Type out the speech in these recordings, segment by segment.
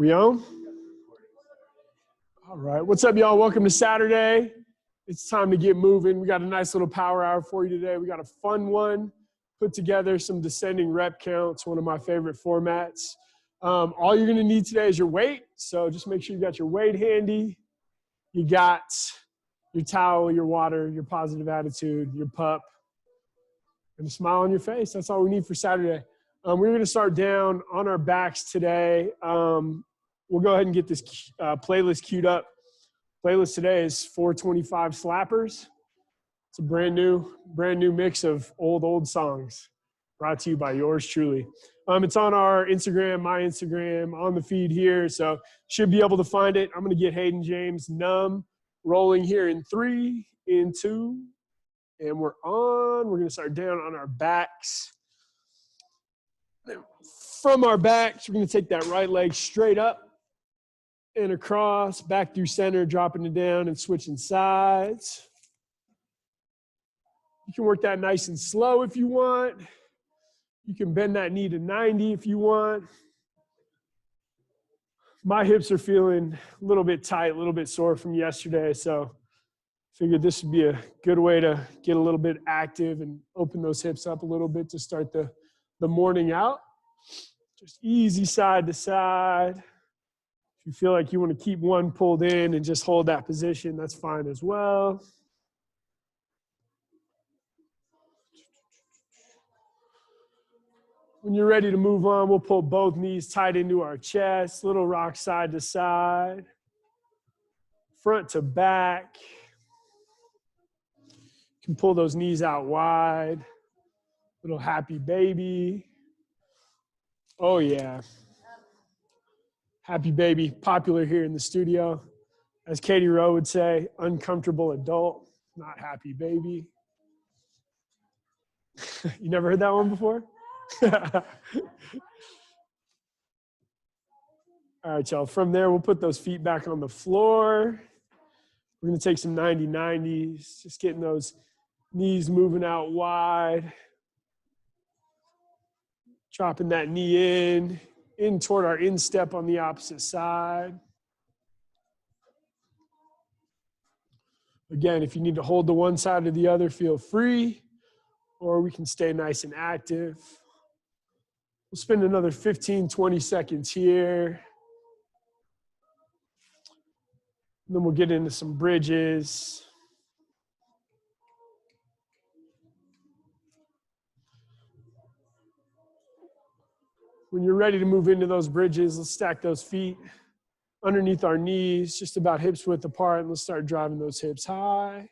We on? All right. What's up, y'all? Welcome to Saturday. It's time to get moving. We got a nice little power hour for you today. We got a fun one. Put together some descending rep counts, one of my favorite formats. All you're going to need today is your weight. So just make sure you got your weight handy. You got your towel, your water, your positive attitude, your pup, and a smile on your face. That's all we need for Saturday. We're going to start down on our backs today. We'll go ahead and get this playlist queued up. Playlist today is 425 Slappers. It's a brand new mix of old songs brought to you by yours truly. It's on our Instagram, my Instagram, on the feed here, so should be able to find it. I'm going to get Hayden James Numb rolling here in 3, in 2, and we're on. We're going to start down on our backs. From our backs, we're going to take that right leg straight up and across, back through center, dropping it down and switching sides. You can work that nice and slow if you want. You can bend that knee to 90 if you want. My hips are feeling a little bit tight, a little bit sore from yesterday, so figured this would be a good way to get a little bit active and open those hips up a little bit to start the morning out. Just easy side to side. If you feel like you want to keep one pulled in and just hold that position, that's fine as well. When you're ready to move on, we'll pull both knees tight into our chest, little rock side to side, front to back. You can pull those knees out wide, little happy baby. Oh yeah. Happy baby, popular here in the studio. As Katie Rowe would say, uncomfortable adult, not happy baby. You never heard that one before? All right, y'all. From there, we'll put those feet back on the floor. We're going to take some 90-90s, just getting those knees moving out wide. Dropping that knee in toward our instep on the opposite side. Again, if you need to hold the one side or the other, feel free, or we can stay nice and active. We'll spend another 15, 20 seconds here. And then we'll get into some bridges. When you're ready to move into those bridges, let's stack those feet underneath our knees, just about hips width apart, and let's start driving those hips high.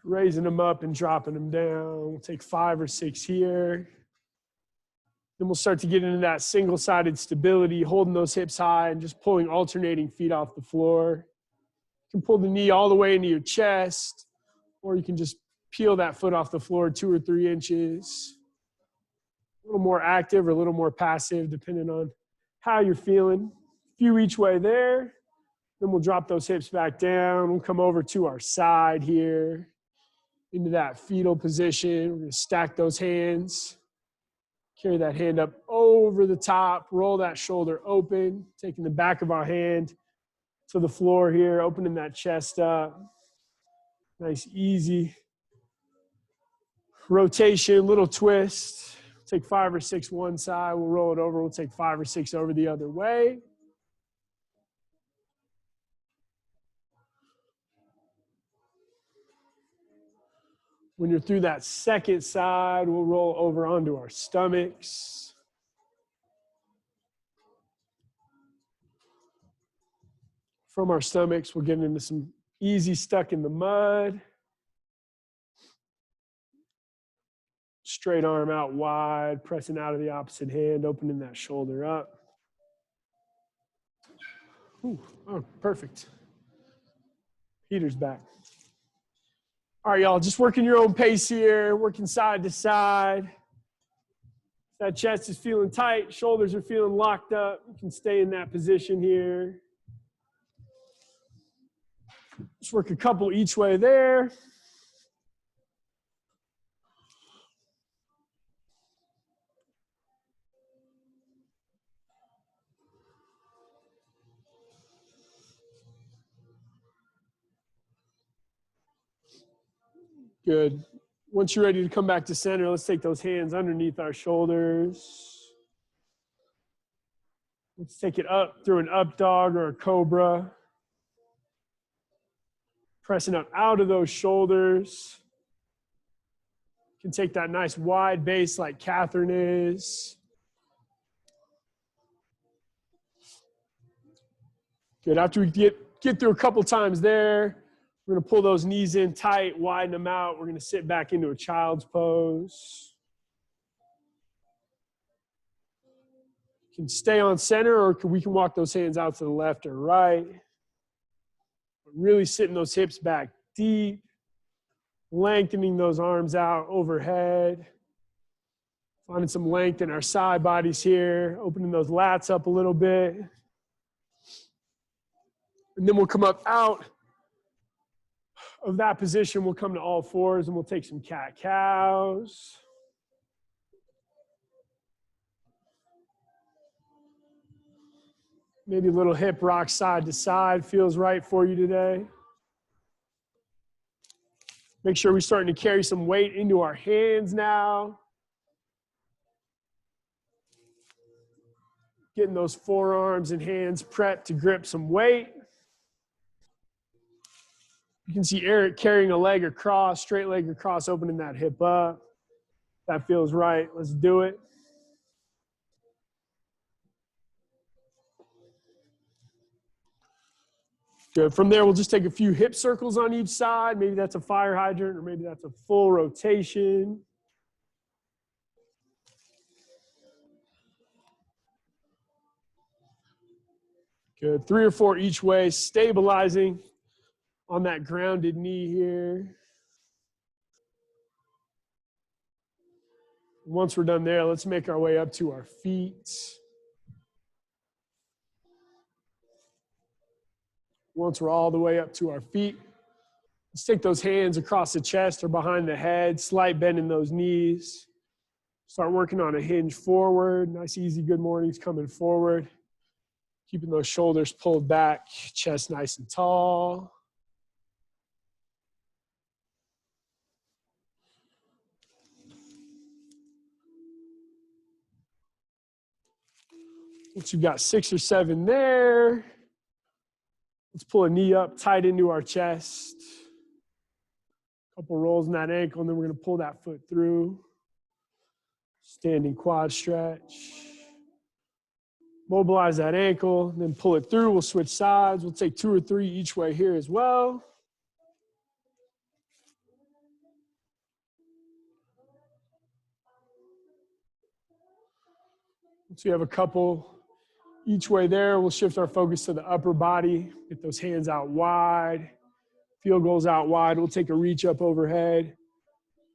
Raising them up and dropping them down. We'll take 5 or 6 here. Then we'll start to get into that single-sided stability, holding those hips high and just pulling alternating feet off the floor. You can pull the knee all the way into your chest, or you can just peel that foot off the floor 2 or 3 inches. A little more active or a little more passive, depending on how you're feeling. A few each way there. Then we'll drop those hips back down. We'll come over to our side here, into that fetal position. We're going to stack those hands. Carry that hand up over the top. Roll that shoulder open. Taking the back of our hand to the floor here, opening that chest up. Nice, easy rotation, little twist. Take 5 or 6 one side. We'll roll it over. We'll take 5 or 6 over the other way. When you're through that second side, we'll roll over onto our stomachs. From our stomachs, we'll get into some easy stuck in the mud. Straight arm out wide, pressing out of the opposite hand, opening that shoulder up. Ooh, oh, perfect. Peter's back. All right, y'all, just working your own pace here, working side to side. That chest is feeling tight, shoulders are feeling locked up. You can stay in that position here. Just work a couple each way there. Good. Once you're ready to come back to center, let's take those hands underneath our shoulders. Let's take it up through an up dog or a cobra. Pressing up out of those shoulders. You can take that nice wide base like Catherine is. Good. After we get through a couple times there, we're going to pull those knees in tight, widen them out. We're going to sit back into a child's pose. You can stay on center, or we can walk those hands out to the left or right. Really sitting those hips back deep, lengthening those arms out overhead. Finding some length in our side bodies here, opening those lats up a little bit. And then we'll come up out of that position. We'll come to all fours and we'll take some cat-cows. Maybe a little hip rock side to side feels right for you today. Make sure we're starting to carry some weight into our hands now. Getting those forearms and hands prepped to grip some weight. You can see Eric carrying a leg across, straight leg across, opening that hip up. That feels right. Let's do it. Good. From there, we'll just take a few hip circles on each side. Maybe that's a fire hydrant, or maybe that's a full rotation. Good. 3 or 4 each way, stabilizing on that grounded knee here. Once we're done there, let's make our way up to our feet. Once we're all the way up to our feet, let's take those hands across the chest or behind the head, slight bend in those knees. Start working on a hinge forward. Nice, easy good mornings coming forward. Keeping those shoulders pulled back, chest nice and tall. Once you've got 6 or 7 there, let's pull a knee up tight into our chest. Couple rolls in that ankle, and then we're going to pull that foot through. Standing quad stretch. Mobilize that ankle, and then pull it through. We'll switch sides. We'll take 2 or 3 each way here as well. Once we have a couple each way there, we'll shift our focus to the upper body. Get those hands out wide. Field goals out wide. We'll take a reach up overhead.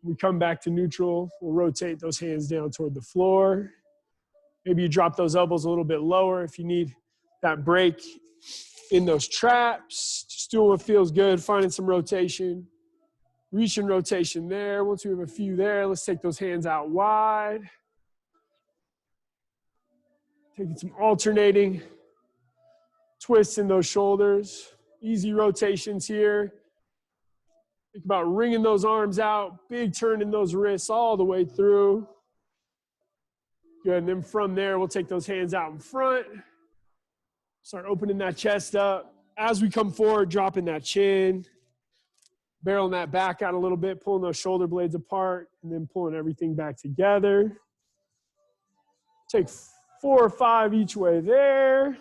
We come back to neutral. We'll rotate those hands down toward the floor. Maybe you drop those elbows a little bit lower if you need that break in those traps. Just doing what feels good, finding some rotation. Reach and rotation there. Once we have a few there, let's take those hands out wide. Taking some alternating twists in those shoulders. Easy rotations here. Think about wringing those arms out, big turn in those wrists all the way through. Good, and then from there, we'll take those hands out in front. Start opening that chest up. As we come forward, dropping that chin. Barreling that back out a little bit, pulling those shoulder blades apart, and then pulling everything back together. Take 4 or 5 each way there.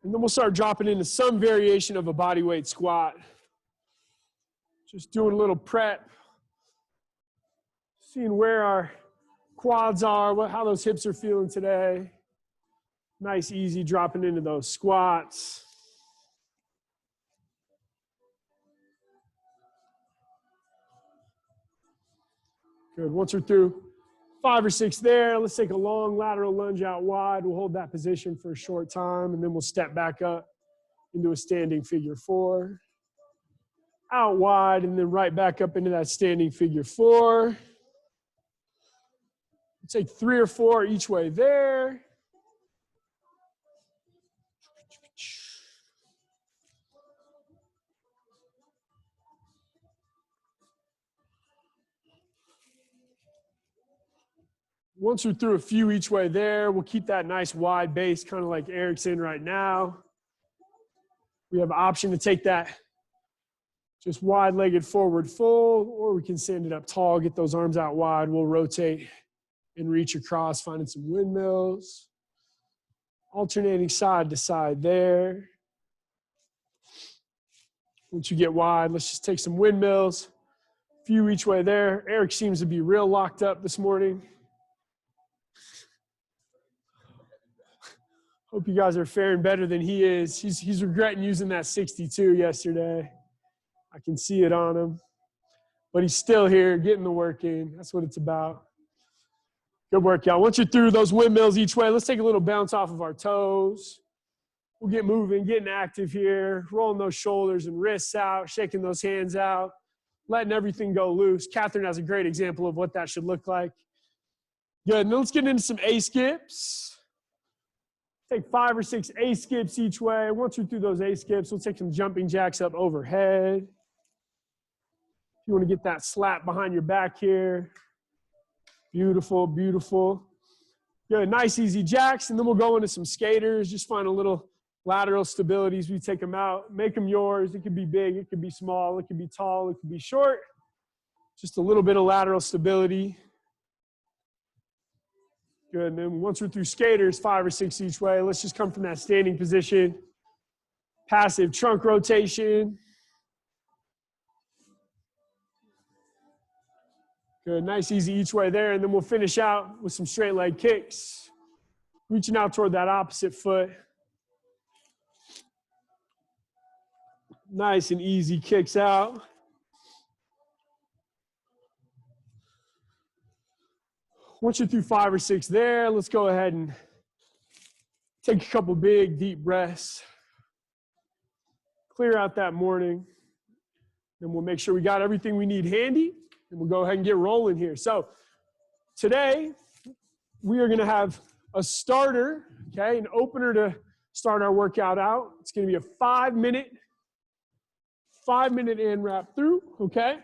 And then we'll start dropping into some variation of a body weight squat. Just doing a little prep. Seeing where our quads are, how those hips are feeling today. Nice, easy dropping into those squats. Good. Once we're through 5 or 6 there, let's take a long lateral lunge out wide. We'll hold that position for a short time, and then we'll step back up into a standing figure 4. Out wide, and then right back up into that standing figure 4. We'll take 3 or 4 each way there. Once we're through a few each way there, we'll keep that nice wide base, kind of like Eric's in right now. We have an option to take that just wide-legged forward fold, or we can stand it up tall, get those arms out wide. We'll rotate and reach across, finding some windmills. Alternating side to side there. Once you get wide, let's just take some windmills. A few each way there. Eric seems to be real locked up this morning. Hope you guys are faring better than he is. He's regretting using that 62 yesterday. I can see it on him. But he's still here, getting the work in. That's what it's about. Good work, y'all. Once you're through those windmills each way, let's take a little bounce off of our toes. We'll get moving, getting active here, rolling those shoulders and wrists out, shaking those hands out, letting everything go loose. Catherine has a great example of what that should look like. Good. Now let's get into some A skips. Take 5 or 6 A skips each way. Once you're through those A skips, we'll take some jumping jacks up overhead. If you want to get that slap behind your back here. Beautiful, beautiful. Good, nice easy jacks, and then we'll go into some skaters. Just find a little lateral stability as we take them out. Make them yours. It could be big, it could be small, it could be tall, it could be short. Just a little bit of lateral stability. Good, and then once we're through skaters, 5 or 6 each way, let's just come from that standing position. Passive trunk rotation. Good, nice, easy each way there, and then we'll finish out with some straight leg kicks. Reaching out toward that opposite foot. Nice and easy kicks out. Once you're through 5 or 6 there, let's go ahead and take a couple big, deep breaths. Clear out that morning. Then we'll make sure we got everything we need handy. And we'll go ahead and get rolling here. So today, we are going to have a starter, okay, an opener to start our workout out. It's going to be a 5-minute AMRAP through, okay?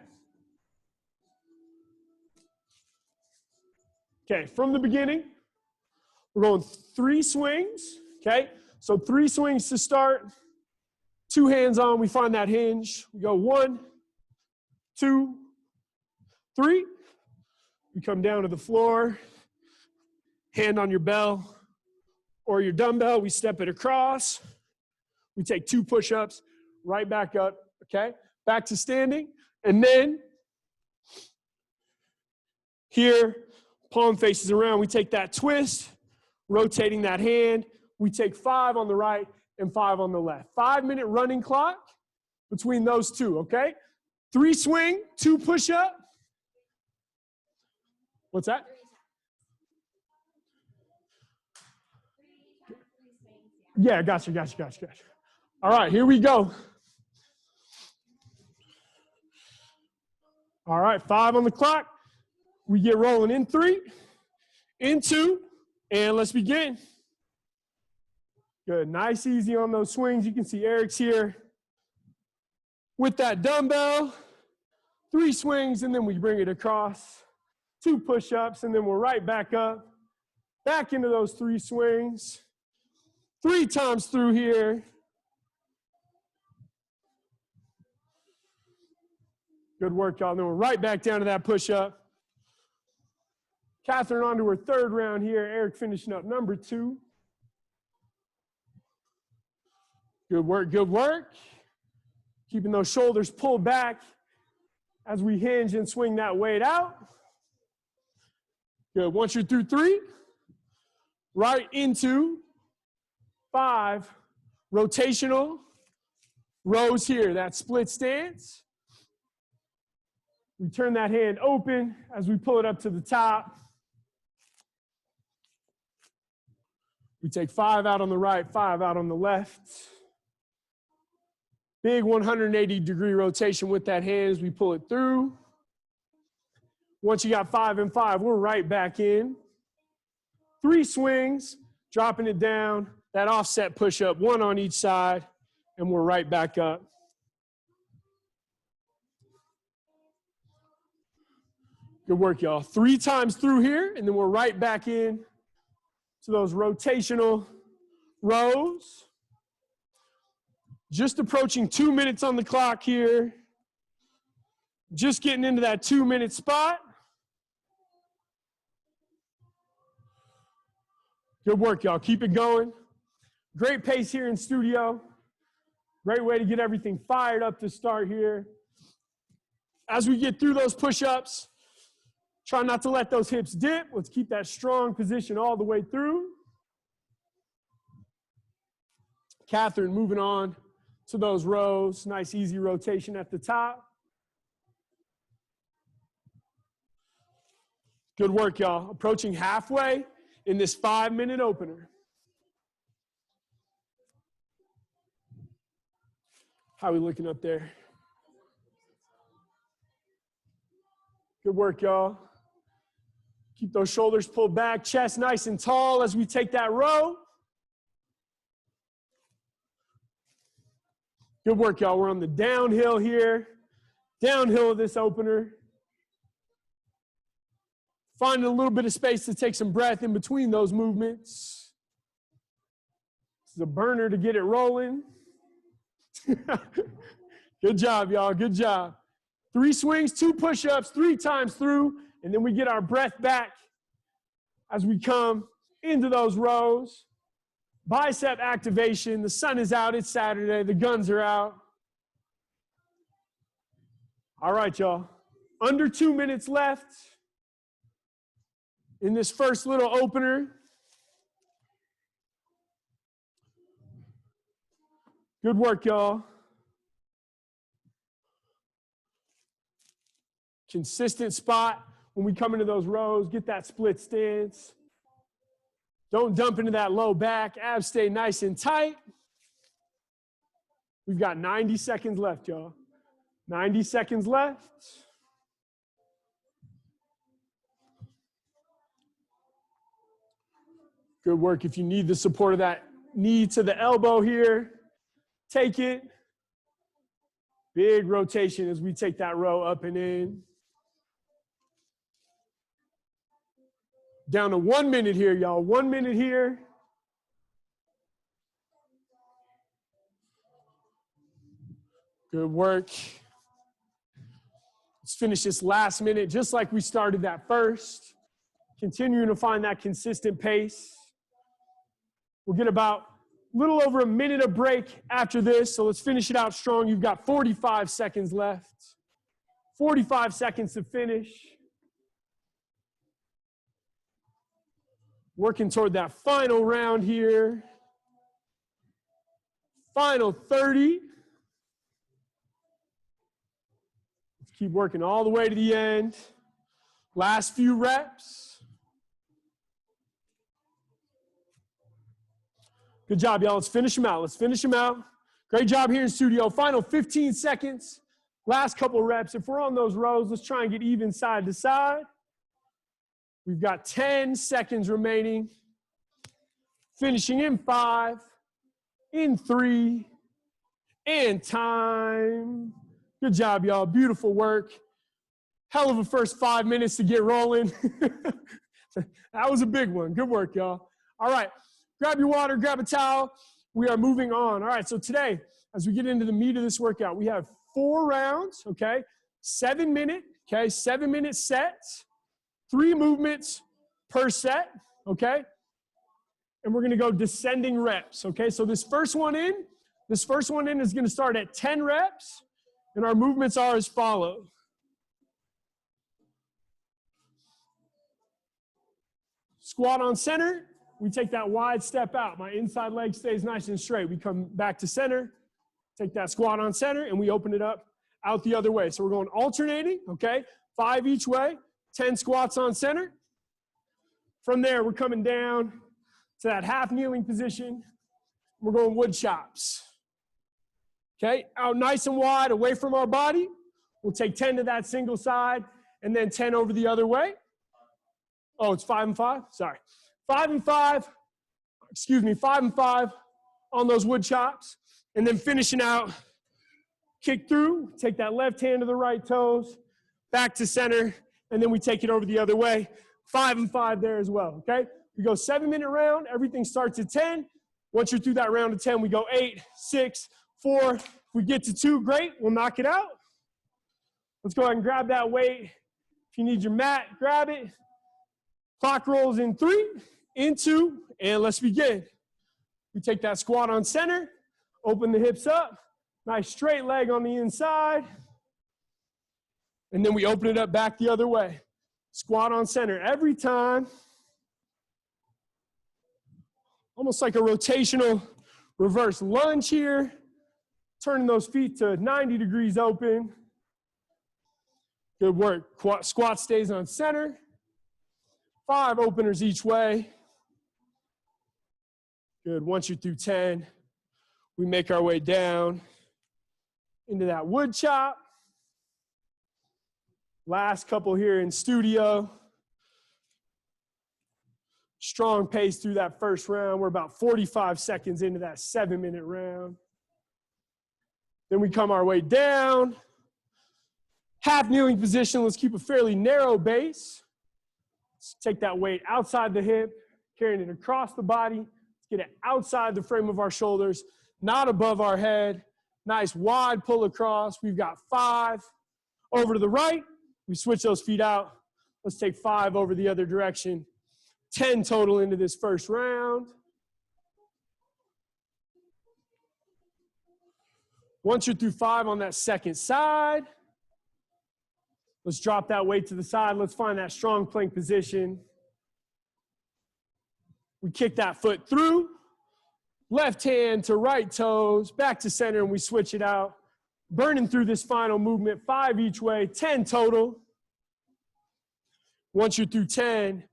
Okay, from the beginning, we're going 3 swings, okay? So 3 swings to start, 2 hands on, we find that hinge. We go 1, 2, 3, we come down to the floor, hand on your bell or your dumbbell, we step it across, we take 2 push-ups, right back up, okay? Back to standing, and then here, palm faces around, we take that twist, rotating that hand, we take 5 on the right and 5 on the left. 5-minute running clock between those 2, okay? 3 swing, 2 push-up. What's that? Yeah, gotcha. All right, here we go. All right, 5 on the clock. We get rolling in 3, in 2, and let's begin. Good, nice, easy on those swings. You can see Eric's here with that dumbbell. 3 swings, and then we bring it across. 2 push-ups, and then we're right back up. Back into those 3 swings. 3 times through here. Good work, y'all. Then we're right back down to that push-up. Catherine on to her 3rd round here. Eric finishing up number 2. Good work, good work. Keeping those shoulders pulled back as we hinge and swing that weight out. Good. Once you're through 3, right into 5 rotational rows here. That split stance. We turn that hand open as we pull it up to the top. We take 5 out on the right, 5 out on the left. Big 180-degree rotation with that hand as we pull it through. Once you got 5 and 5, we're right back in. 3 swings, dropping it down, that offset push-up, 1 on each side, and we're right back up. Good work, y'all. 3 times through here, and then we're right back in to those rotational rows. Just approaching 2 minutes on the clock here. Just getting into that 2-minute spot. Good work, y'all. Keep it going. Great pace here in studio. Great way to get everything fired up to start here. As we get through those push-ups, try not to let those hips dip. Let's keep that strong position all the way through. Catherine, moving on to those rows. Nice, easy rotation at the top. Good work, y'all. Approaching halfway in this 5-minute opener. How are we looking up there? Good work, y'all. Keep those shoulders pulled back, chest nice and tall as we take that row. Good work, y'all. We're on the downhill here. Downhill of this opener. Finding a little bit of space to take some breath in between those movements. This is a burner to get it rolling. Good job, y'all. Good job. 3 swings, 2 push-ups, 3 times through, and then we get our breath back as we come into those rows. Bicep activation. The sun is out. It's Saturday. The guns are out. All right, y'all. Under 2 minutes left in this first little opener. Good work, y'all. Consistent spot when we come into those rows. Get that split stance. Don't dump into that low back. Abs stay nice and tight. We've got 90 seconds left, y'all. 90 seconds left. Good work. If you need the support of that knee to the elbow here, take it. Big rotation as we take that row up and in. Down to 1 minute here, y'all. 1 minute here. Good work. Let's finish this last minute just like we started that first. Continuing to find that consistent pace. We'll get about a little over a minute of break after this, so let's finish it out strong. You've got 45 seconds left. 45 seconds to finish. Working toward that final round here. Final 30. Let's keep working all the way to the end. Last few reps. Good job, y'all. Let's finish them out. Let's finish them out. Great job here in studio. Final 15 seconds. Last couple reps. If we're on those rows, let's try and get even side to side. We've got 10 seconds remaining. Finishing in 5, in 3, and time. Good job, y'all. Beautiful work. Hell of a first 5 minutes to get rolling. That was a big one. Good work, y'all. All right. Grab your water, grab a towel. We are moving on. All right, so today, as we get into the meat of this workout, we have 4 rounds, okay? 7-minute, okay? 7-minute sets. 3 movements per set, okay? And we're gonna go descending reps, okay? So this first one in is gonna start at 10 reps, and our movements are as follows. Squat on center, we take that wide step out. My inside leg stays nice and straight. We come back to center, take that squat on center, and we open it up out the other way. So we're going alternating, okay? 5 each way. 10 squats on center. From there, we're coming down to that half kneeling position. We're going wood chops. Okay, out nice and wide, away from our body. We'll take 10 to that single side, and then 10 over the other way. Oh, it's 5 and 5? Sorry. 5 and 5, 5 and 5 on those wood chops. And then finishing out, kick through, take that left hand to the right toes, back to center, and then we take it over the other way. 5 and 5 there as well, okay? We go 7-minute round. Everything starts at 10. Once you're through that round of 10, we go 8, 6, 4. If we get to 2, great. We'll knock it out. Let's go ahead and grab that weight. If you need your mat, grab it. Clock rolls in 3, in 2, and let's begin. We take that squat on center, open the hips up, nice straight leg on the inside, and then we open it up back the other way. Squat on center every time. Almost like a rotational reverse lunge here. Turning those feet to 90 degrees open. Good work. Squat stays on center. 5 openers each way. Good. Once you're through 10, we make our way down into that wood chop. Last couple here in studio. Strong pace through that first round. We're about 45 seconds into that 7-minute round. Then we come our way down. Half kneeling position. Let's keep a fairly narrow base. Let's take that weight outside the hip, carrying it across the body. Let's get it outside the frame of our shoulders, not above our head. Nice wide pull across. We've got 5. Over to the right. We switch those feet out. Let's take 5 over the other direction. 10 total into this first round. Once you're through 5 on that second side, let's drop that weight to the side. Let's find that strong plank position. We kick that foot through, left hand to right toes, back to center, and we switch it out. Burning through this final movement, 5 each way, 10 total. Once you're through 10,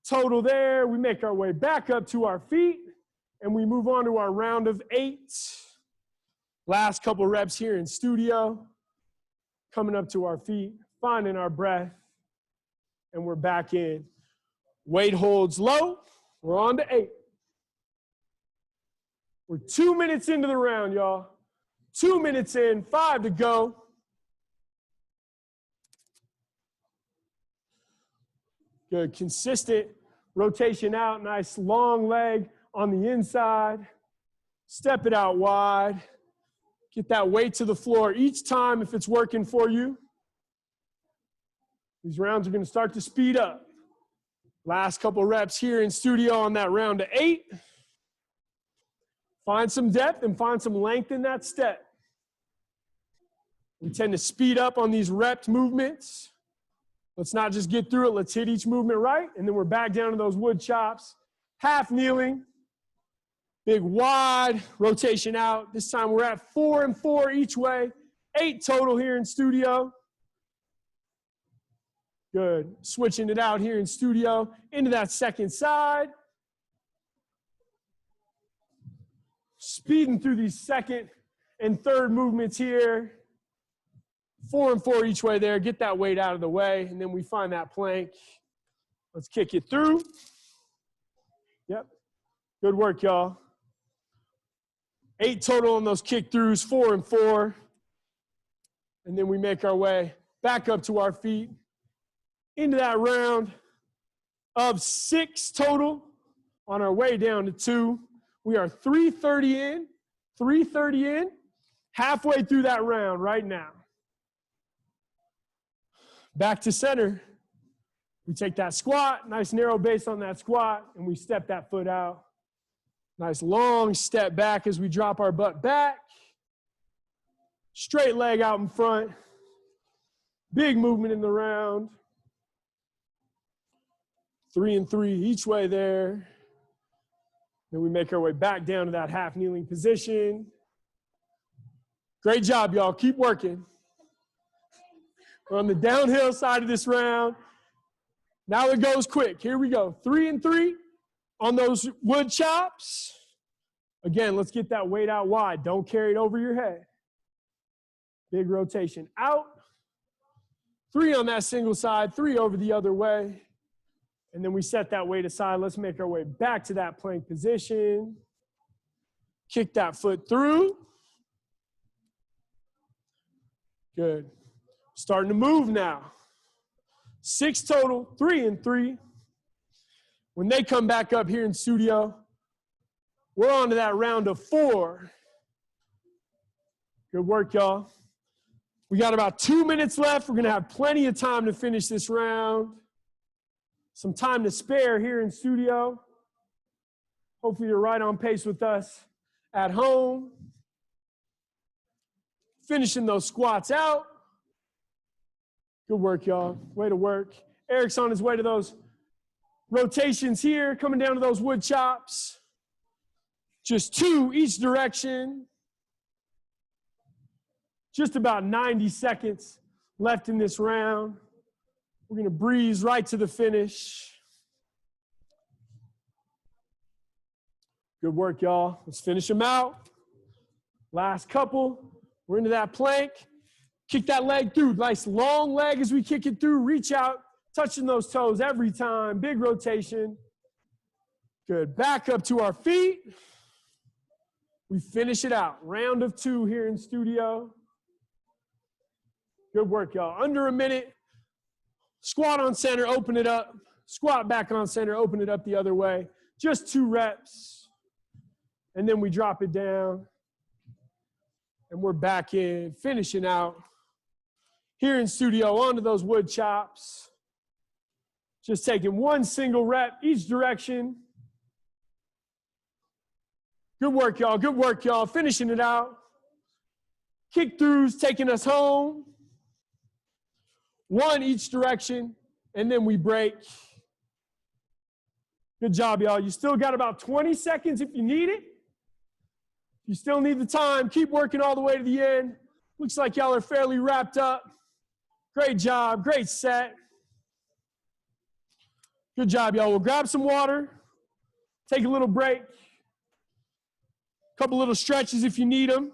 total there, we make our way back up to our feet, and we move on to our round of 8. Last couple reps here in studio. Coming up to our feet, finding our breath, and we're back in. Weight holds low, we're on to 8. We're 2 minutes into the round, y'all. 2 minutes in, 5 to go. Good, consistent rotation out, nice long leg on the inside. Step it out wide. Get that weight to the floor each time if it's working for you. These rounds are going to start to speed up. Last couple reps here in studio on that round of 8. Find some depth and find some length in that step. We tend to speed up on these repped movements. Let's not just get through it. Let's hit each movement right, and then we're back down to those wood chops. Half kneeling. Big wide rotation out. This time we're at 4 and 4 each way. 8 total here in studio. Good. Switching it out here in studio into that second side. Speeding through these second and third movements here. 4 and 4 each way there. Get that weight out of the way, and then we find that plank. Let's kick it through. Yep. Good work, y'all. 8 total on those kick throughs, 4 and 4. And then we make our way back up to our feet into that round of 6 total on our way down to 2. We are 3:30 in, 3:30 in, halfway through that round right now. Back to center. We take that squat, nice narrow base on that squat, and we step that foot out. Nice long step back as we drop our butt back. Straight leg out in front. Big movement in the round. 3 and 3 each way there. Then we make our way back down to that half kneeling position. Great job, y'all. Keep working. We're on the downhill side of this round. Now it goes quick. Here we go. 3 and 3 on those wood chops. Again, let's get that weight out wide. Don't carry it over your head. Big rotation out. 3 on that single side, 3 over the other way. And then we set that weight aside. Let's make our way back to that plank position. Kick that foot through. Good. Starting to move now. 6 total, 3 and 3. When they come back up here in studio, we're on to that round of 4. Good work, y'all. We got about 2 minutes left. We're going to have plenty of time to finish this round. Some time to spare here in studio. Hopefully you're right on pace with us at home. Finishing those squats out. Good work, y'all. Way to work. Eric's on his way to those rotations here, coming down to those wood chops. Just 2 each direction. Just about 90 seconds left in this round. We're going to breeze right to the finish. Good work, y'all. Let's finish them out. Last couple. We're into that plank. Kick that leg through. Nice long leg as we kick it through. Reach out, touching those toes every time. Big rotation. Good. Back up to our feet. We finish it out. Round of 2 here in studio. Good work, y'all. Under a minute. Squat on center, open it up. Squat back on center, open it up the other way. Just 2 reps. And then we drop it down. And we're back in, finishing out. Here in studio, onto those wood chops. Just taking 1 single rep each direction. Good work, y'all. Good work, y'all. Finishing it out. Kick throughs, taking us home. 1 each direction, and then we break. Good job, y'all. You still got about 20 seconds if you need it. If you still need the time, keep working all the way to the end. Looks like y'all are fairly wrapped up. Great job. Great set. Good job, y'all. We'll grab some water. Take a little break. A couple little stretches if you need them.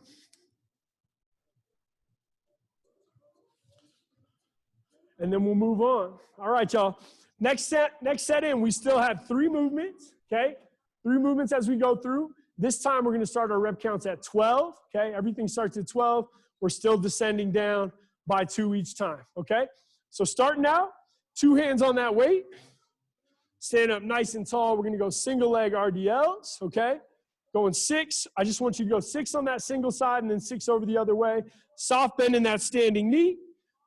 And then we'll move on. All right, y'all. Next set in, we still have 3 movements, okay? 3 movements as we go through. This time we're gonna start our rep counts at 12, okay? Everything starts at 12. We're still descending down by 2 each time, okay? So starting out, 2 hands on that weight. Stand up nice and tall. We're gonna go single leg RDLs, okay? Going 6. I just want you to go 6 on that single side and then 6 over the other way. Soft bend in that standing knee.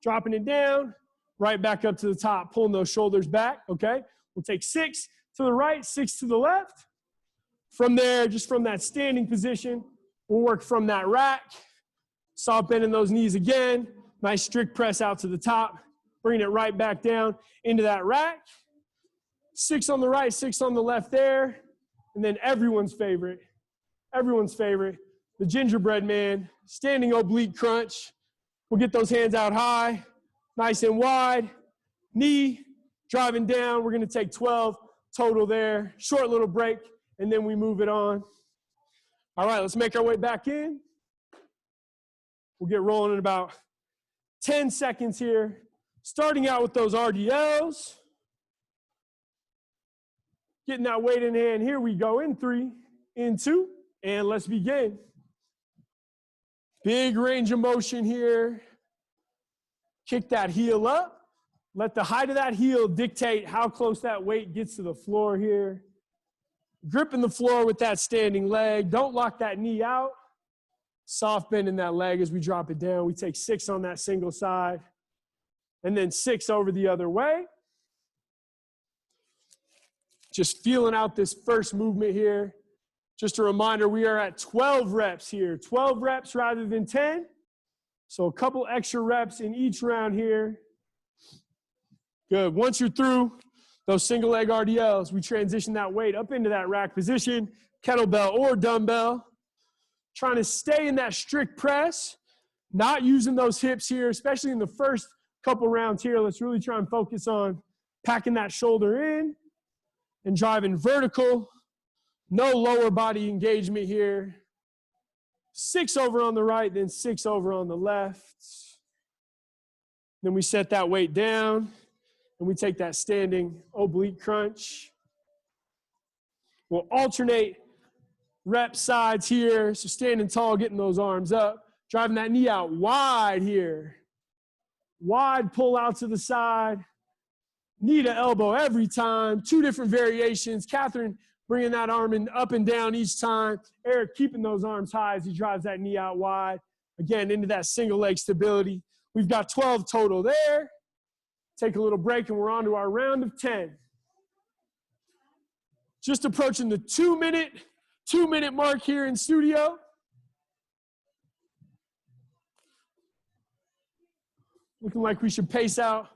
Dropping it down. Right back up to the top, pulling those shoulders back, okay? We'll take 6 to the right, 6 to the left. From there, just from that standing position, we'll work from that rack. Soft bend in those knees again. Nice strict press out to the top. Bringing it right back down into that rack. 6 on the right, 6 on the left there. And then everyone's favorite, the gingerbread man, standing oblique crunch. We'll get those hands out high. Nice and wide, knee driving down. We're going to take 12 total there. Short little break, and then we move it on. All right, let's make our way back in. We'll get rolling in about 10 seconds here. Starting out with those RDLs. Getting that weight in hand. Here we go in 3, in 2, and let's begin. Big range of motion here. Kick that heel up. Let the height of that heel dictate how close that weight gets to the floor here. Gripping the floor with that standing leg. Don't lock that knee out. Soft bend in that leg as we drop it down. We take 6 on that single side. And then 6 over the other way. Just feeling out this first movement here. Just a reminder, we are at 12 reps here. 12 reps rather than 10. So a couple extra reps in each round here. Good. Once you're through those single leg RDLs, we transition that weight up into that rack position, kettlebell or dumbbell. Trying to stay in that strict press, not using those hips here, especially in the first couple rounds here. Let's really try and focus on packing that shoulder in and driving vertical. No lower body engagement here. 6 over on the right, then 6 over on the left. Then we set that weight down, and we take that standing oblique crunch. We'll alternate rep sides here. So standing tall, getting those arms up. Driving that knee out wide here. Wide pull out to the side. Knee to elbow every time. 2 different variations. Catherine bringing that arm in up and down each time. Eric keeping those arms high as he drives that knee out wide. Again, into that single leg stability. We've got 12 total there. Take a little break and we're on to our round of 10. Just approaching the 2-minute mark here in studio. Looking like we should pace out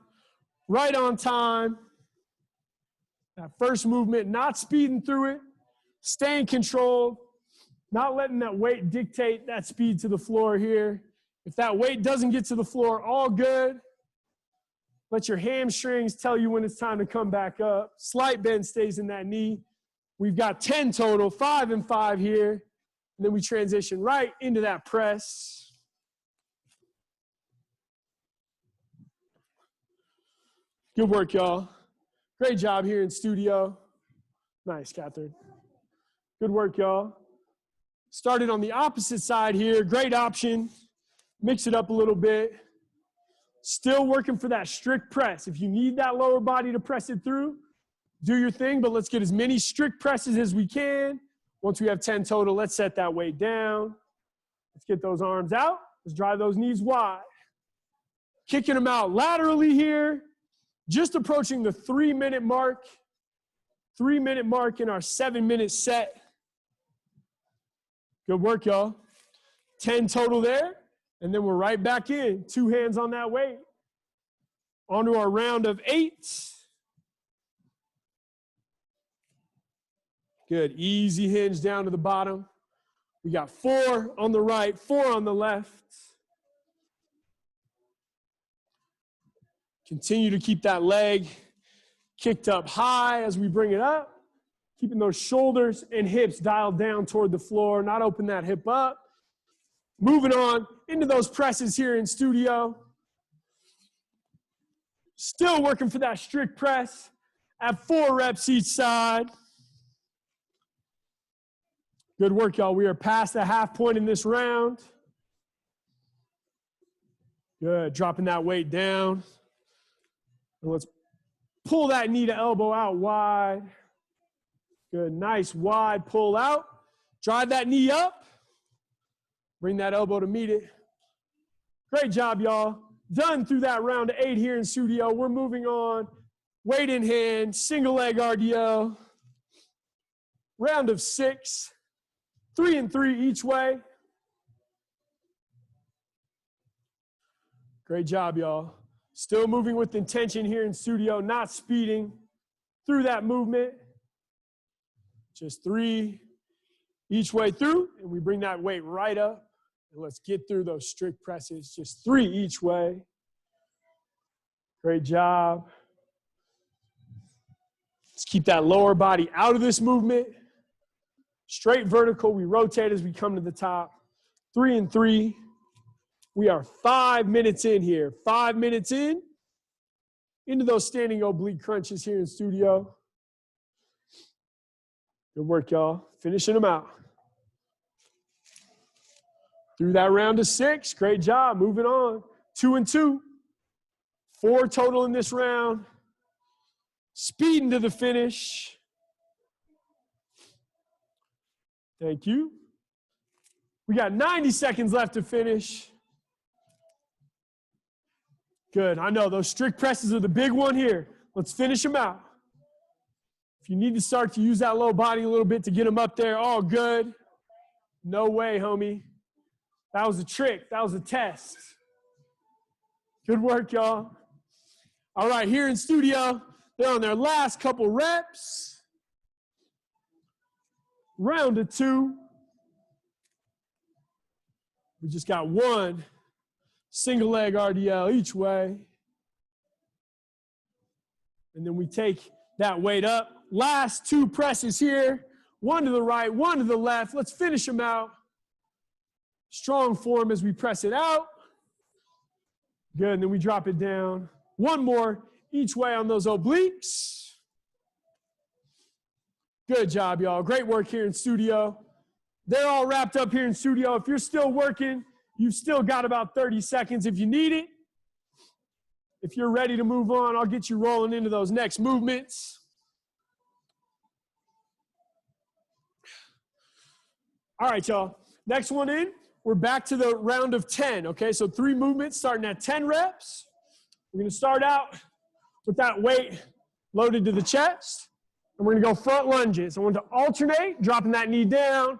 right on time. That first movement, not speeding through it, staying controlled, not letting that weight dictate that speed to the floor here. If that weight doesn't get to the floor, all good. Let your hamstrings tell you when it's time to come back up. Slight bend stays in that knee. We've got 10 total, 5 and 5 here. And then we transition right into that press. Good work, y'all. Great job here in studio. Nice, Catherine. Good work, y'all. Started on the opposite side here. Great option. Mix it up a little bit. Still working for that strict press. If you need that lower body to press it through, do your thing, but let's get as many strict presses as we can. Once we have 10 total, let's set that weight down. Let's get those arms out. Let's drive those knees wide. Kicking them out laterally here. Just approaching the 3-minute mark. 3-minute mark in our 7-minute set. Good work, y'all. 10 total there. And then we're right back in. 2 hands on that weight. On to our round of 8. Good. Easy hinge down to the bottom. We got 4 on the right, 4 on the left. Continue to keep that leg kicked up high as we bring it up. Keeping those shoulders and hips dialed down toward the floor, not open that hip up. Moving on into those presses here in studio. Still working for that strict press at 4 reps each side. Good work, y'all. We are past the half point in this round. Good. Dropping that weight down. And let's pull that knee to elbow out wide. Good. Nice wide pull out. Drive that knee up. Bring that elbow to meet it. Great job, y'all. Done through that round of 8 here in studio. We're moving on. Weight in hand, single leg RDL. Round of 6. 3 and 3 each way. Great job, y'all. Still moving with intention here in studio, not speeding through that movement. Just 3 each way through, and we bring that weight right up. And let's get through those strict presses. Just 3 each way. Great job. Let's keep that lower body out of this movement. Straight vertical, we rotate as we come to the top. 3 and 3. We are 5 minutes in here. 5 minutes in. Into those standing oblique crunches here in studio. Good work, y'all. Finishing them out. Through that round of 6. Great job. Moving on. 2 and 2. 4 total in this round. Speeding to the finish. Thank you. We got 90 seconds left to finish. Good. I know those strict presses are the big one here. Let's finish them out. If you need to start to use that low body a little bit to get them up there, all good. No way, homie. That was a trick. That was a test. Good work, y'all. All right, here in studio, they're on their last couple reps. Round of 2. We just got 1 single leg RDL each way. And then we take that weight up. Last 2 presses here. 1 to the right, 1 to the left. Let's finish them out. Strong form as we press it out. Good, and then we drop it down. 1 more each way on those obliques. Good job, y'all. Great work here in studio. They're all wrapped up here in studio. If you're still working, you've still got about 30 seconds if you need it. If you're ready to move on, I'll get you rolling into those next movements. All right, y'all. Next one in, we're back to the round of 10, okay? So 3 movements starting at 10 reps. We're gonna start out with that weight loaded to the chest, and we're gonna go front lunges. I want to alternate, dropping that knee down,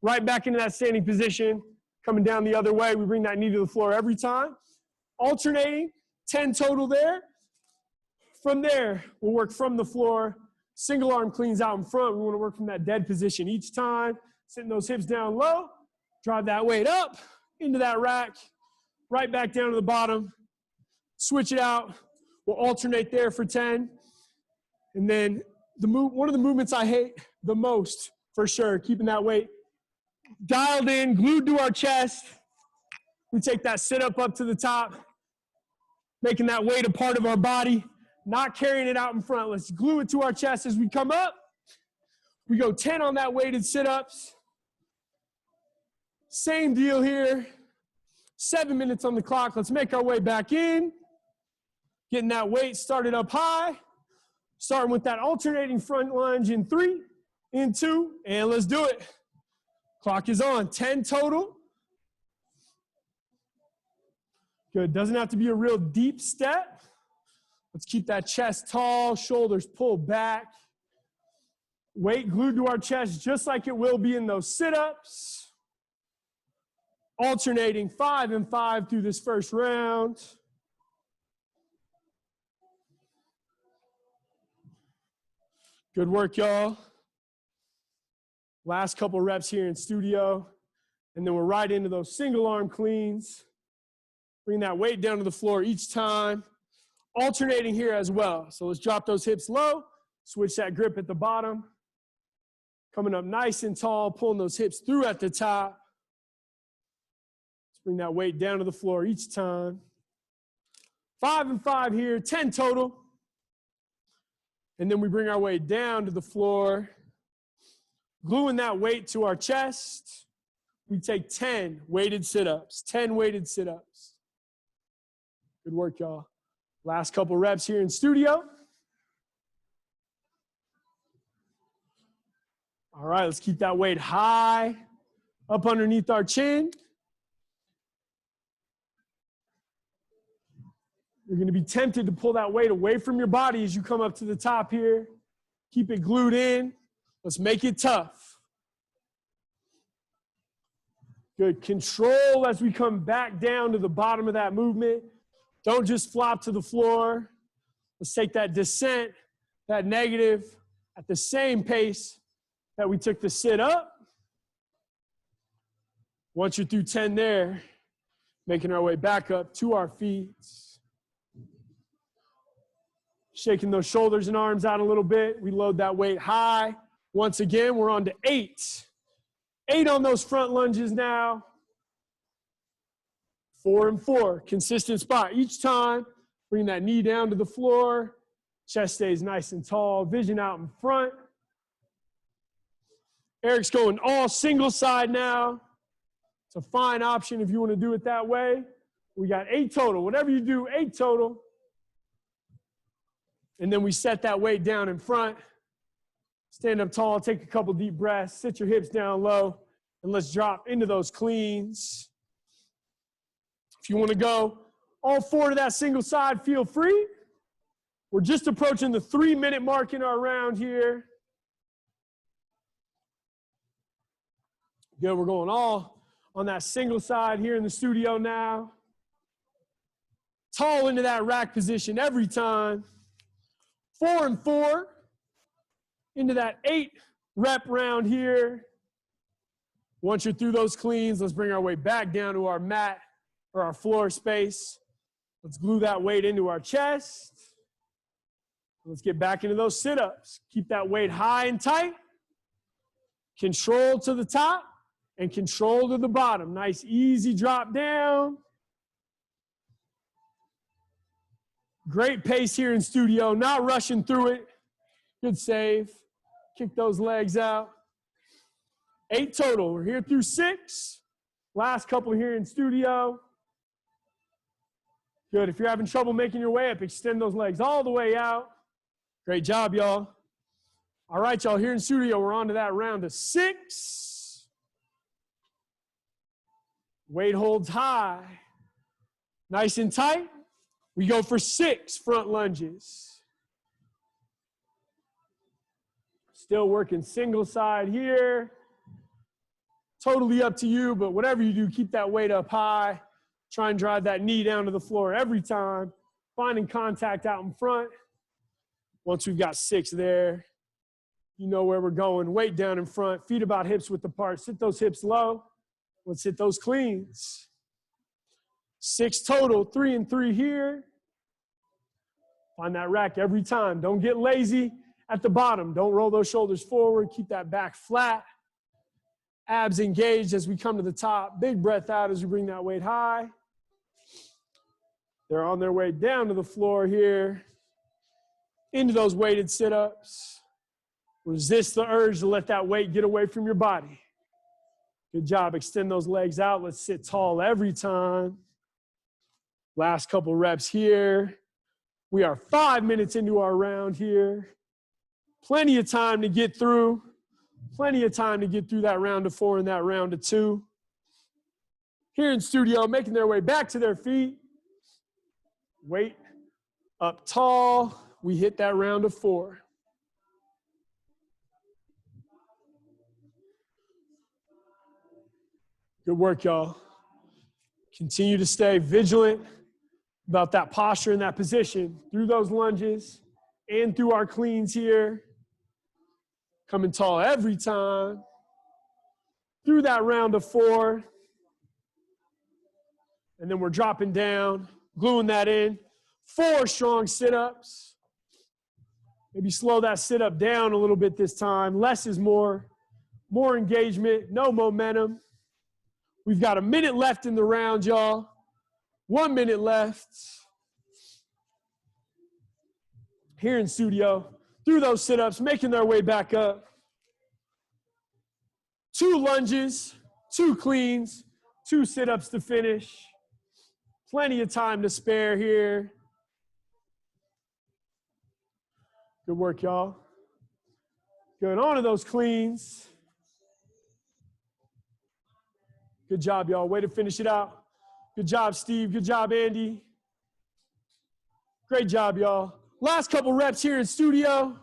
right back into that standing position, coming down the other way. We bring that knee to the floor every time. Alternating, 10 total there. From there, we'll work from the floor. Single arm cleans out in front. We wanna work from that dead position each time. Sitting those hips down low, drive that weight up into that rack, right back down to the bottom, switch it out. We'll alternate there for 10. And then one of the movements I hate the most, for sure, keeping that weight dialed in, glued to our chest. We take that sit-up up to the top, making that weight a part of our body, not carrying it out in front. Let's glue it to our chest as we come up. We go 10 on that weighted sit-ups. Same deal here. 7 minutes on the clock. Let's make our way back in. Getting that weight started up high. Starting with that alternating front lunge in 3, in 2, and let's do it. Clock is on. 10 total. Good. Doesn't have to be a real deep step. Let's keep that chest tall, shoulders pulled back. Weight glued to our chest just like it will be in those sit-ups. Alternating 5 and 5 through this first round. Good work, y'all. Last couple reps here in studio. And then we're right into those single arm cleans. Bring that weight down to the floor each time. Alternating here as well. So let's drop those hips low. Switch that grip at the bottom. Coming up nice and tall, pulling those hips through at the top. Let's bring that weight down to the floor each time. 5 and 5 here, 10 total. And then we bring our weight down to the floor, gluing that weight to our chest. We take 10 weighted sit-ups, 10 weighted sit-ups. Good work, y'all. Last couple reps here in studio. All right, let's keep that weight high, up underneath our chin. You're going to be tempted to pull that weight away from your body as you come up to the top here. Keep it glued in. Let's make it tough. Good. Control as we come back down to the bottom of that movement. Don't just flop to the floor. Let's take that descent, that negative, at the same pace that we took the sit up. Once you're through 10 there, making our way back up to our feet. Shaking those shoulders and arms out a little bit. We load that weight high. Once again, we're on to 8. 8 on those front lunges now. 4 and 4, consistent spot each time. Bring that knee down to the floor. Chest stays nice and tall. Vision out in front. Eric's going all single side now. It's a fine option if you want to do it that way. We got 8 total. Whatever you do, 8 total. And then we set that weight down in front. Stand up tall, take a couple deep breaths, sit your hips down low, and let's drop into those cleans. If you want to go all 4 to that single side, feel free. We're just approaching the 3-minute mark in our round here. Good, we're going all on that single side here in the studio now. Tall into that rack position every time. 4 and 4 into that 8 rep round here. Once you're through those cleans, let's bring our weight back down to our mat or our floor space. Let's glue that weight into our chest. Let's get back into those sit-ups. Keep that weight high and tight. Control to the top and control to the bottom. Nice, easy drop down. Great pace here in studio, not rushing through it. Good save. Kick those legs out. 8 total. We're here through 6. Last couple here in studio. Good. If you're having trouble making your way up, extend those legs all the way out. Great job, y'all. All right, y'all, here in studio, we're on to that round of 6. Weight holds high. Nice and tight. We go for 6 front lunges. Still working single side here. Totally up to you, but whatever you do, keep that weight up high. Try and drive that knee down to the floor every time. Finding contact out in front. Once we've got 6 there, you know where we're going. Weight down in front, feet about hips width apart. Sit those hips low. Let's hit those cleans. 6 total, 3 and 3 here. Find that rack every time. Don't get lazy at the bottom. Don't roll those shoulders forward. Keep that back flat. Abs engaged as we come to the top. Big breath out as we bring that weight high. They're on their way down to the floor here. Into those weighted sit-ups. Resist the urge to let that weight get away from your body. Good job. Extend those legs out. Let's sit tall every time. Last couple reps here. We are 5 minutes into our round here. Plenty of time to get through. Plenty of time to get through that round of 4 and that round of 2. Here in studio, making their way back to their feet. Weight up tall. We hit that round of 4. Good work, y'all. Continue to stay vigilant about that posture and that position through those lunges and through our cleans here. Coming tall every time. Through that round of 4. And then we're dropping down, gluing that in. 4 strong sit-ups. Maybe slow that sit-up down a little bit this time. Less is more. More engagement, no momentum. We've got a minute left in the round, y'all. 1 minute left. Here in studio, through those sit-ups, making their way back up. 2 lunges, 2 cleans, 2 sit-ups to finish. Plenty of time to spare here. Good work, y'all. Good. On to those cleans. Good job, y'all. Way to finish it out. Good job, Steve. Good job, Andy. Great job, y'all. Last couple reps here in studio.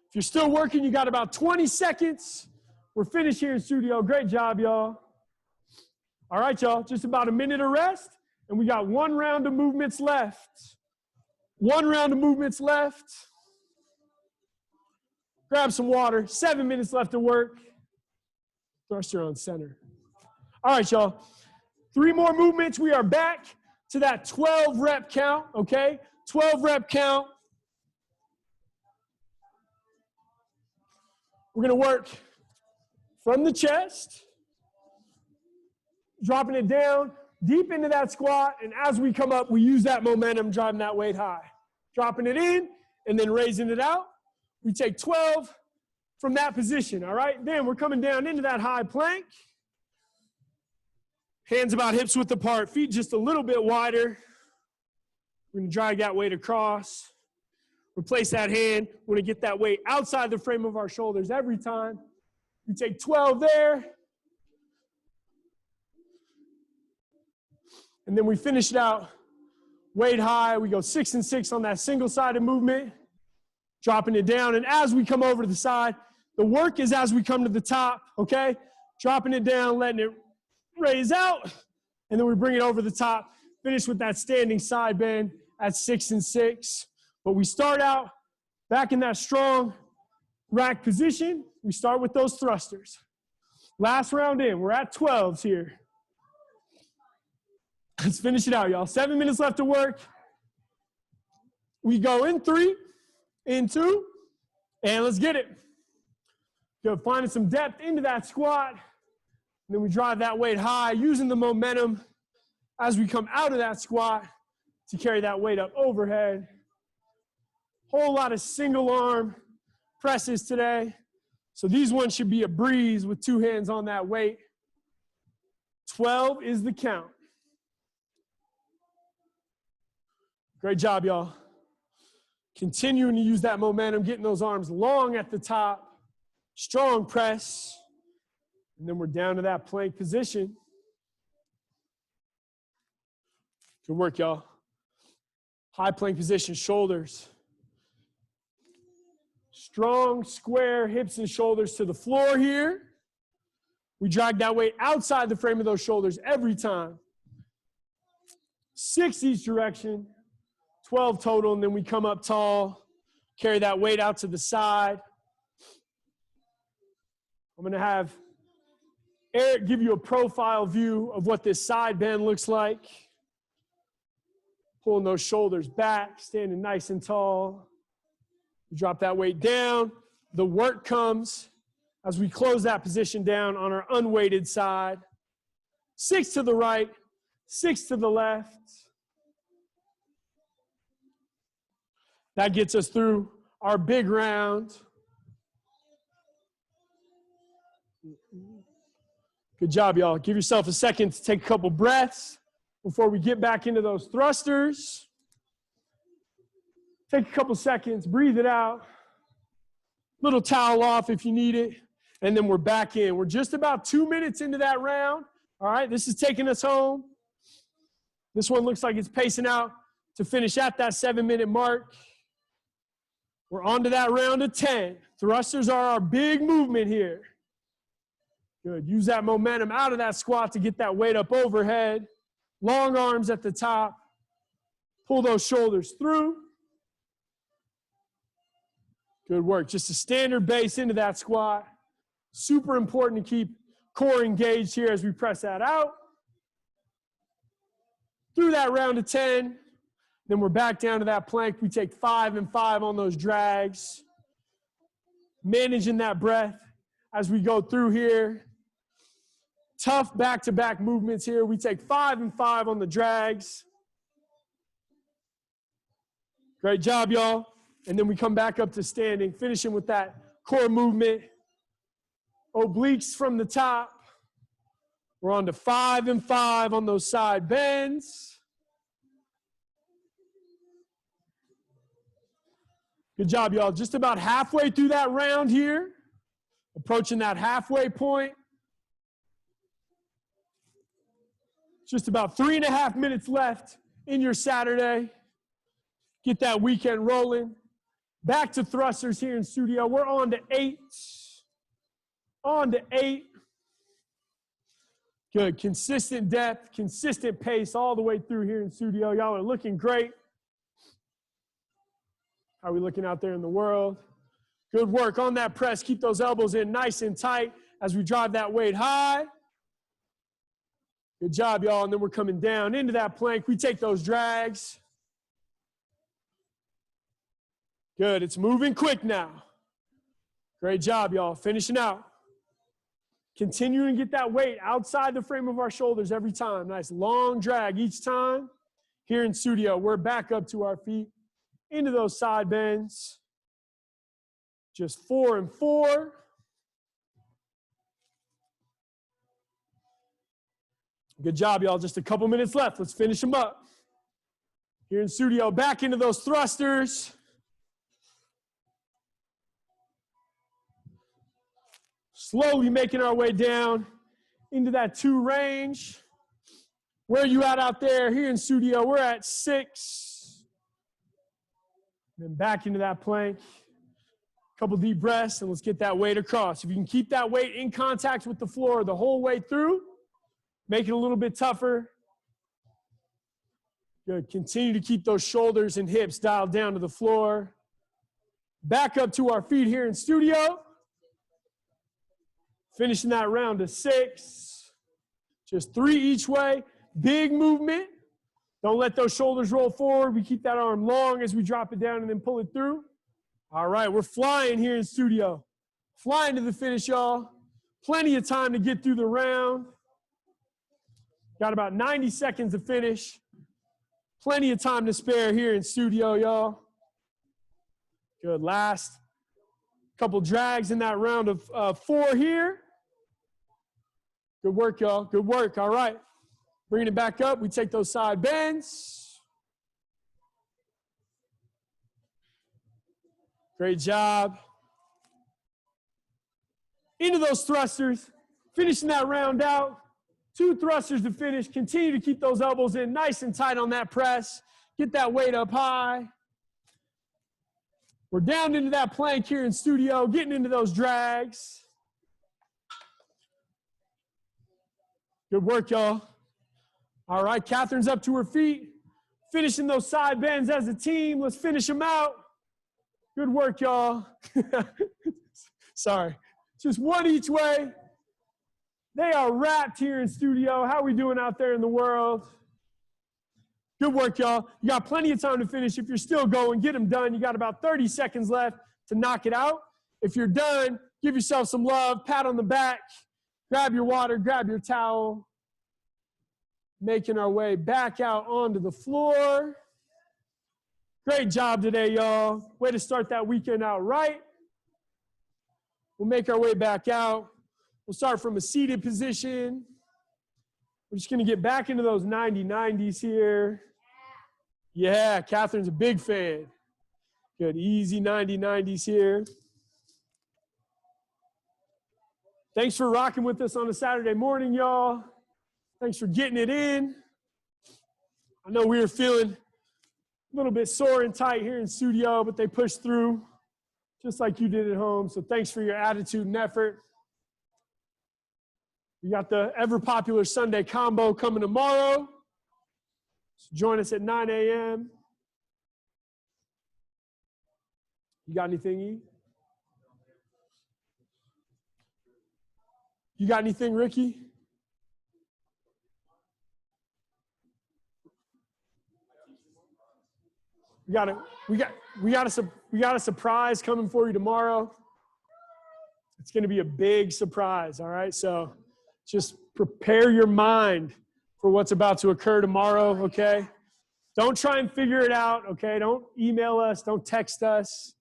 If you're still working, you got about 20 seconds. We're finished here in studio. Great job, y'all. All right, y'all. Just about a minute of rest, and we got 1 round of movements left. 1 round of movements left. Grab some water. 7 minutes left to work. Thruster on center. All right, y'all. 3 more movements. We are back to that 12 rep count, okay? 12 rep count. We're going to work from the chest, dropping it down deep into that squat, and as we come up, we use that momentum, driving that weight high. Dropping it in, and then raising it out. We take 12 from that position, all right? Then we're coming down into that high plank. Hands about hips width apart, feet just a little bit wider. We're going to drag that weight across. Replace that hand. We're going to get that weight outside the frame of our shoulders every time. We take 12 there. And then we finish it out weight high. We go 6 and 6 on that single-sided movement. Dropping it down. And as we come over to the side, the work is as we come to the top, okay? Dropping it down, letting it raise out. And then we bring it over the top. Finish with that standing side bend at 6 and 6. But we start out back in that strong rack position. We start with those thrusters. Last round in. We're at 12s here. Let's finish it out, y'all. 7 minutes left to work. We go in 3, in 2, and let's get it. Good. Finding some depth into that squat. And then we drive that weight high, using the momentum as we come out of that squat to carry that weight up overhead. Whole lot of single arm presses today. So these ones should be a breeze with 2 hands on that weight. 12 is the count. Great job, y'all. Continuing to use that momentum, getting those arms long at the top. Strong press. And then we're down to that plank position. Good work, y'all. High plank position, shoulders. Strong, square hips and shoulders to the floor here. We drag that weight outside the frame of those shoulders every time. 6 each direction, 12 total, and then we come up tall, carry that weight out to the side. I'm going to have Eric give you a profile view of what this side bend looks like. Pulling those shoulders back, standing nice and tall. You drop that weight down. The work comes as we close that position down on our unweighted side. 6 to the right, 6 to the left. That gets us through our big round. Good job, y'all. Give yourself a second to take a couple breaths before we get back into those thrusters. Take a couple seconds, breathe it out. Little towel off if you need it. And then we're back in. We're just about 2 minutes into that round. All right, this is taking us home. This one looks like it's pacing out to finish at that 7-minute mark. We're on to that round of 10. Thrusters are our big movement here. Good. Use that momentum out of that squat to get that weight up overhead. Long arms at the top. Pull those shoulders through. Good work. Just a standard base into that squat. Super important to keep core engaged here as we press that out. Through that round of 10. Then we're back down to that plank. We take 5 and 5 on those drags. Managing that breath as we go through here. Tough back-to-back movements here. We take 5 and 5 on the drags. Great job, y'all. And then we come back up to standing, finishing with that core movement. Obliques from the top. We're on to 5 and 5 on those side bends. Good job, y'all. Just about halfway through that round here. Approaching that halfway point. Just about 3.5 minutes left in your Saturday. Get that weekend rolling. Back to thrusters here in studio. We're on to 8. On to 8. Good. Consistent depth, consistent pace all the way through here in studio. Y'all are looking great. How are we looking out there in the world? Good work on that press. Keep those elbows in nice and tight as we drive that weight high. Good job, y'all. And then we're coming down into that plank. We take those drags. Good. It's moving quick now. Great job, y'all. Finishing out. Continuing to get that weight outside the frame of our shoulders every time. Nice long drag each time. Here in studio, we're back up to our feet. Into those side bends. Just 4 and 4. Good job, y'all. Just a couple minutes left. Let's finish them up. Here in studio, back into those thrusters. Slowly making our way down into that 2 range. Where are you at out there? Here in studio, we're at 6. Then back into that plank. Couple deep breaths, and let's get that weight across. If you can keep that weight in contact with the floor the whole way through, make it a little bit tougher. Good. Continue to keep those shoulders and hips dialed down to the floor. Back up to our feet here in studio. Finishing that round to 6. Just 3 each way. Big movement. Don't let those shoulders roll forward. We keep that arm long as we drop it down and then pull it through. All right, we're flying here in studio. Flying to the finish, y'all. Plenty of time to get through the round. Got about 90 seconds to finish. Plenty of time to spare here in studio, y'all. Good. Last couple drags in that round of 4 here. Good work, y'all. Good work. All right. Bringing it back up, we take those side bends. Great job. Into those thrusters. Finishing that round out. 2 thrusters to finish. Continue to keep those elbows in nice and tight on that press. Get that weight up high. We're down into that plank here in studio, getting into those drags. Good work, y'all. All right, Catherine's up to her feet. Finishing those side bends as a team. Let's finish them out. Good work, y'all. Sorry. Just one each way. They are wrapped here in studio. How are we doing out there in the world? Good work, y'all. You got plenty of time to finish. If you're still going, get them done. You got about 30 seconds left to knock it out. If you're done, give yourself some love, pat on the back, grab your water, grab your towel. Making our way back out onto the floor. Great job today, y'all. Way to start that weekend out right. We'll make our way back out. We'll start from a seated position. We're just going to get back into those 90-90s here. Yeah, Catherine's a big fan. Good, easy 90-90s here. Thanks for rocking with us on a Saturday morning, y'all. Thanks for getting it in. I know we were feeling a little bit sore and tight here in studio, but they pushed through just like you did at home. So thanks for your attitude and effort. We got the ever popular Sunday combo coming tomorrow. So join us at 9 a.m. You got anything, E? You got anything, Ricky? We got a surprise coming for you tomorrow. It's going to be a big surprise, all right? So just prepare your mind for what's about to occur tomorrow, okay? Don't try and figure it out, okay? Don't email us, don't text us.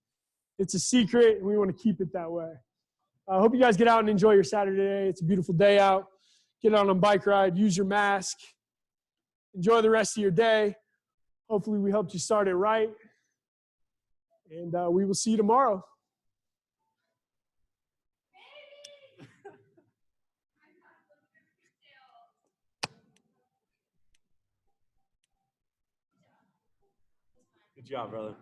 It's a secret, and we want to keep it that way. I hope you guys get out and enjoy your Saturday. It's a beautiful day out. Get out on a bike ride, use your mask. Enjoy the rest of your day. Hopefully we helped you start it right. And we will see you tomorrow. Good job, brother.